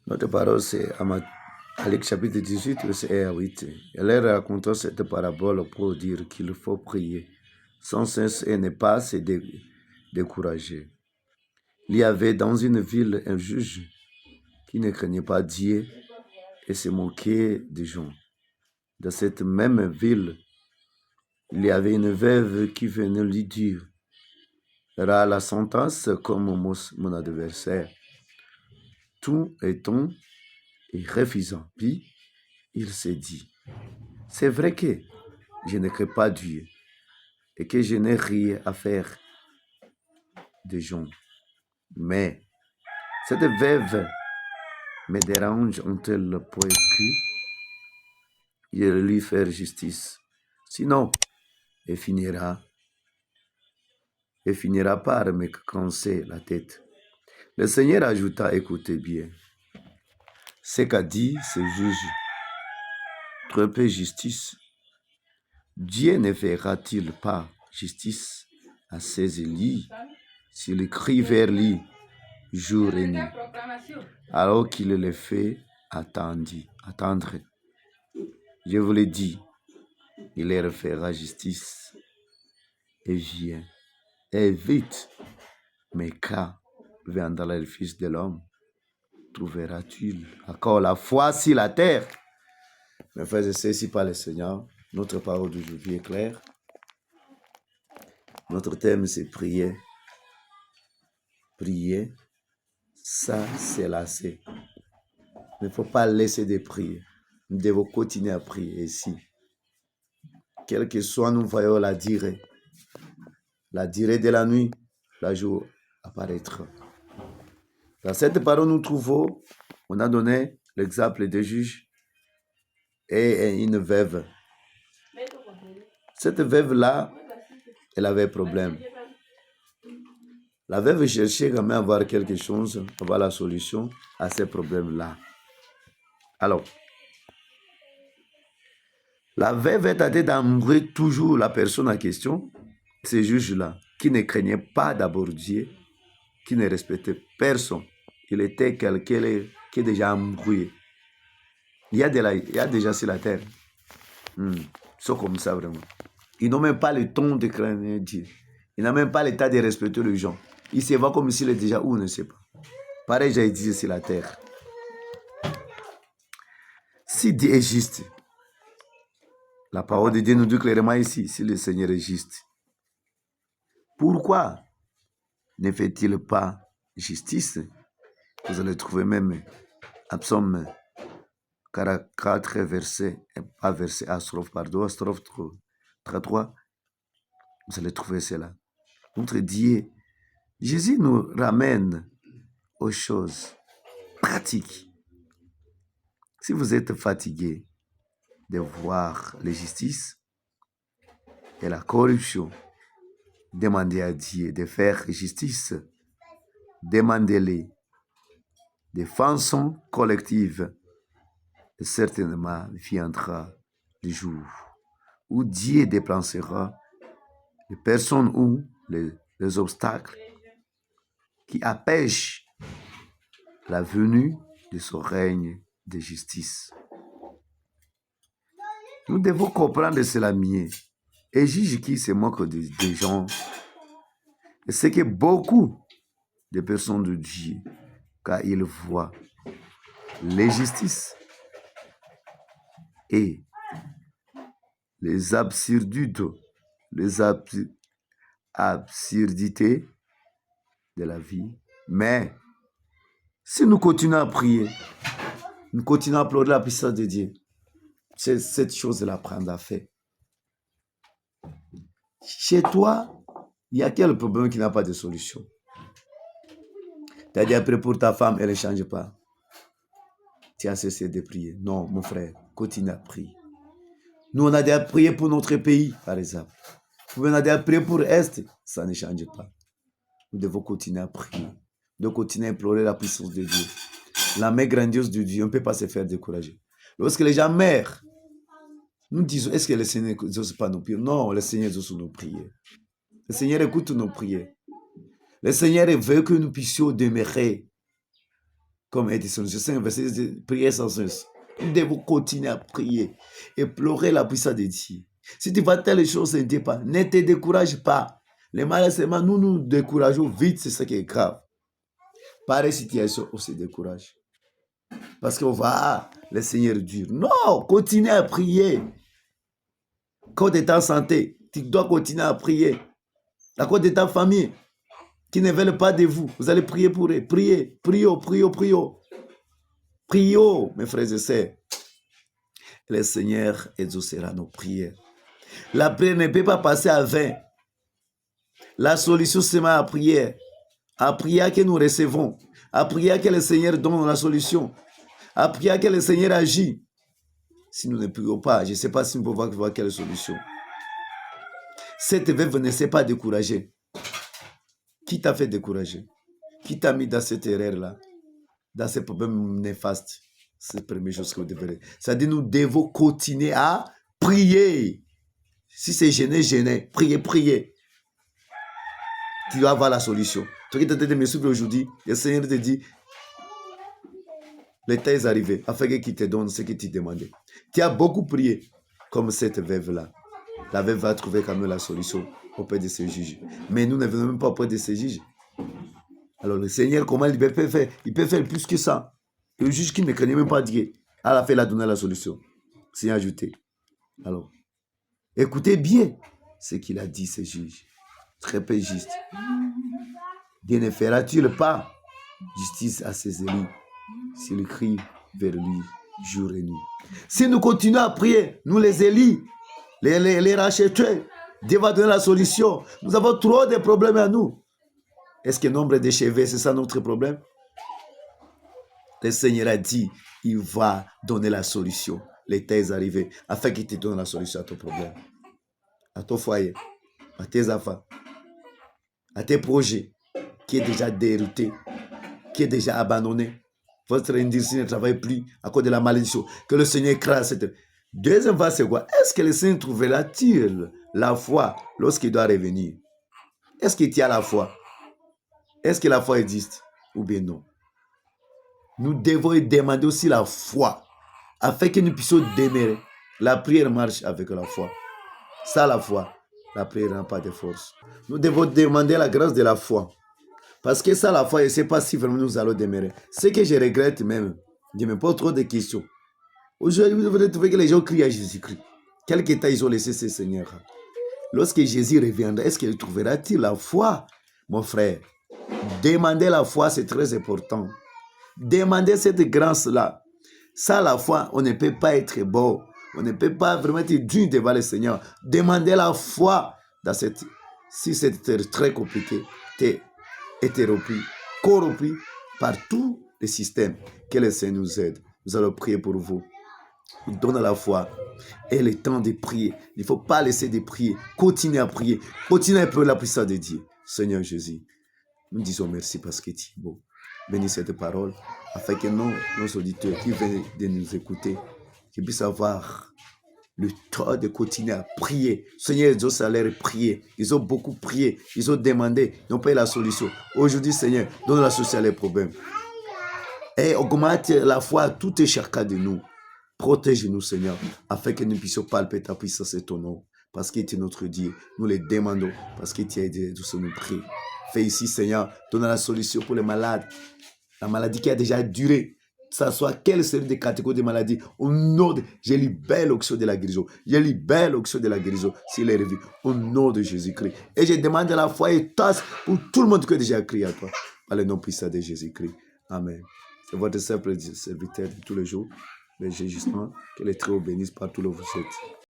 Notre parole, c'est à Luc chapitre 18, verset 1 à 8. Elle leur racontant cette parabole pour dire qu'il faut prier sans cesse et ne pas se décourager. Il y avait dans une ville un juge qui ne craignait pas Dieu et se moquait des gens. Dans cette même ville, il y avait une veuve qui venait lui dire « la sentence comme mon adversaire. » Tout étant et refusant. Puis, il s'est dit, c'est vrai que je ne crée pas Dieu et que je n'ai rien à faire des gens. Mais cette veuve me dérange en tel point que je vais lui faire justice. Sinon, elle finira par me cancer la tête. Le Seigneur ajouta, écoutez bien, ce qu'a dit ce juge, trompez justice. Dieu ne fera-t-il pas justice à ses élus s'il crie vers lui jour et nuit, alors qu'il les fait attendre? Je vous l'ai dit, il leur fera justice et vient. Et vite, mais quand viendra le Fils de l'homme, trouvera-t-il encore la foi sur la terre? Mes frères et sœurs, ici par le Seigneur, notre parole d'aujourd'hui est claire. Notre thème, c'est prier. Prier, ça, c'est lasser. Il ne faut pas laisser de prier. Nous devons continuer à prier ici. Quelle que soit, nous voyons la durée de la nuit, la jour apparaîtra. Dans cette parole, nous trouvons, on a donné l'exemple des juges et une veuve. Cette veuve-là, elle avait un problème. La veuve cherchait quand même à avoir quelque chose, à avoir la solution à ces problèmes-là. Alors, la veuve est tenté d'embrouiller toujours la personne en question, ces juges-là, qui ne craignaient pas d'abord Dieu, qui ne respectaient personne. Il était quelqu'un qui est déjà embrouillé. Il y a des gens sur la terre. Ils sont comme ça vraiment. Ils n'ont même pas le temps de craindre Dieu. Ils n'ont même pas le temps de respecter les gens. Ils se voient comme s'il est déjà où, on ne sait pas. Pareil, j'ai dit sur la terre. Si Dieu est juste, la parole de Dieu nous dit clairement ici, si le Seigneur est juste, pourquoi ne fait-il pas justice? Vous allez trouver même à Psaume 44, verset, pas verset, à strophe 33, vous allez trouver cela. Notre Dieu, Jésus nous ramène aux choses pratiques. Si vous êtes fatigué de voir l'injustice et la corruption, demandez à Dieu de faire justice. Demandez-le de façon collective. Et certainement viendra le jour où Dieu déplacera les personnes ou les obstacles qui empêchent la venue de son règne de justice. Nous devons comprendre cela mieux. Et juge qui se moque des gens, c'est que beaucoup de personnes de Dieu, car ils voient l'injustice et les absurdités de la vie. Mais si nous continuons à prier, nous continuons à implorer la puissance de Dieu, cette chose-là prendra fait. Chez toi, il y a quel problème qui n'a pas de solution? Tu as dit après pour ta femme, elle ne change pas. Tu as cessé de prier. Non, mon frère, continue à prier. Nous, on a déjà prié pour notre pays, par exemple. On a déjà prié pour l'Est, ça ne change pas. Nous devons continuer à prier. Nous devons continuer à implorer la puissance de Dieu. La main grandiose de Dieu, on ne peut pas se faire décourager. Lorsque les gens meurent, nous disons, est-ce que le Seigneur n'ose pas nous prier? Non, le Seigneur ose nous prier. Le Seigneur écoute nos prières. Le Seigneur veut que nous puissions demeurer Comme Edison, je sais un verset de prière sans cesse. Nous devons continuer à prier et pleurer la puissance de Dieu. Si tu vois telle chose, ne te décourage pas. Les malades, seulement nous nous décourageons vite, c'est ça qui est grave. Pareille situation, on se décourage. Parce qu'on va, le Seigneur dur. Non, continue à prier. Quand tu es en santé, tu dois continuer à prier. À cause de ta famille, qui ne veulent pas de vous, vous allez prier pour eux. Priez, prions, prions, prions. Prions, mes frères et sœurs. Le Seigneur exaucera nos prières. La prière ne peut pas passer à 20. La solution, c'est ma prière. À prière que nous recevons. À prière que le Seigneur donne la solution. À prière que le Seigneur agit. Si nous ne prions pas, je ne sais pas si nous pouvons voir quelle solution. Cette veuve ne s'est pas découragée. Qui t'a fait décourager? Qui t'a mis dans cette erreur-là? Dans ces problèmes néfastes? C'est la première chose que vous devez. C'est-à-dire, nous devons continuer à prier. Si c'est gêné, gêné. Priez, priez. Tu vas avoir la solution. Toi qui es en train de me suivre aujourd'hui, le Seigneur te dit, le temps est arrivé, afin qu'il te donne ce que tu demandais. Tu as beaucoup prié, comme cette veuve-là. La veuve va trouver quand même la solution auprès de ses juges. Mais nous ne venons même pas auprès de ces juges. Alors le Seigneur, comment il peut faire? Il peut faire plus que ça. Le juge qui ne craignait même pas Dieu, à la fin, il a donné la solution. C'est ajouté. Alors, écoutez bien ce qu'il a dit, ce juge. Très peu juste. Dieu ne fera-t-il pas justice à ses élus s'ils crient vers lui jour et nuit? Si nous continuons à prier, nous les élus, les racheteurs, Dieu va donner la solution. Nous avons trop de problèmes à nous. Est-ce que nombre de cheveux, c'est ça notre problème? Le Seigneur a dit, il va donner la solution. Le temps est arrivé afin qu'il te donne la solution à ton problème, à ton foyer, à tes enfants, à tes projets qui est déjà dérouté, qui est déjà abandonné. Votre industrie ne travaille plus à cause de la malédiction. Que le Seigneur écrase cette... Deuxième phase, c'est quoi? Est-ce que le Seigneur trouvera-t-il la foi lorsqu'il doit revenir? Est-ce qu'il y a la foi? Est-ce que la foi existe? Ou bien non? Nous devons demander aussi la foi afin que nous puissions demeurer. La prière marche avec la foi. Sans la foi, la prière n'a pas de force. Nous devons demander la grâce de la foi. Parce que sans la foi, je ne sais pas si vraiment nous allons demeurer. Ce que je regrette même, je me pose trop de questions. Aujourd'hui, vous devez trouver que les gens crient à Jésus-Christ. Quelque temps ils ont laissé ce Seigneur. Lorsque Jésus reviendra, est-ce qu'il trouvera-t-il la foi? Mon frère, demander la foi, c'est très important. Demandez cette grâce-là. Sans la foi, on ne peut pas être beau. On ne peut pas vraiment être digne devant le Seigneur. Demandez la foi dans cette... Si c'est très compliqué, t'es interrompu, corrompu par tous les systèmes. Que le Seigneur nous aide. Nous allons prier pour vous. Nous donne la foi et le temps de prier. Il ne faut pas laisser de prier. Continuez à prier. Continuez à prier la puissance de Dieu. Seigneur Jésus, nous disons merci parce que tu es beau. Bénis cette parole afin que nos auditeurs qui viennent de nous écouter, qu'ils puissent avoir le temps de continuer à prier. Seigneur, ils ont l'air prier. Ils ont beaucoup prié. Ils ont demandé. Ils n'ont pas eu la solution. Aujourd'hui, Seigneur, donne la solution à leurs problèmes. Et augmente la foi à tout et chacun de nous. Protège-nous, Seigneur, afin que nous puissions palper ta puissance et ton nom. Parce que tu es notre Dieu. Nous les demandons. Parce que tu as aidé de nous prier. Fais ici, Seigneur, donne la solution pour les malades. La maladie qui a déjà duré. Que ce soit quelle série de catégories de maladies. Au nom de... Je libère l'onction de la guérison. Je libère l'onction de la guérison. S'il est revu. Au nom de Jésus-Christ. Et je demande la foi et tasse pour tout le monde qui a déjà crié à toi. Par le nom puissant de Jésus-Christ. Amen. C'est votre simple serviteur de tous les jours. Mais j'ai justement que les très hauts bénissent par tous les vous êtes.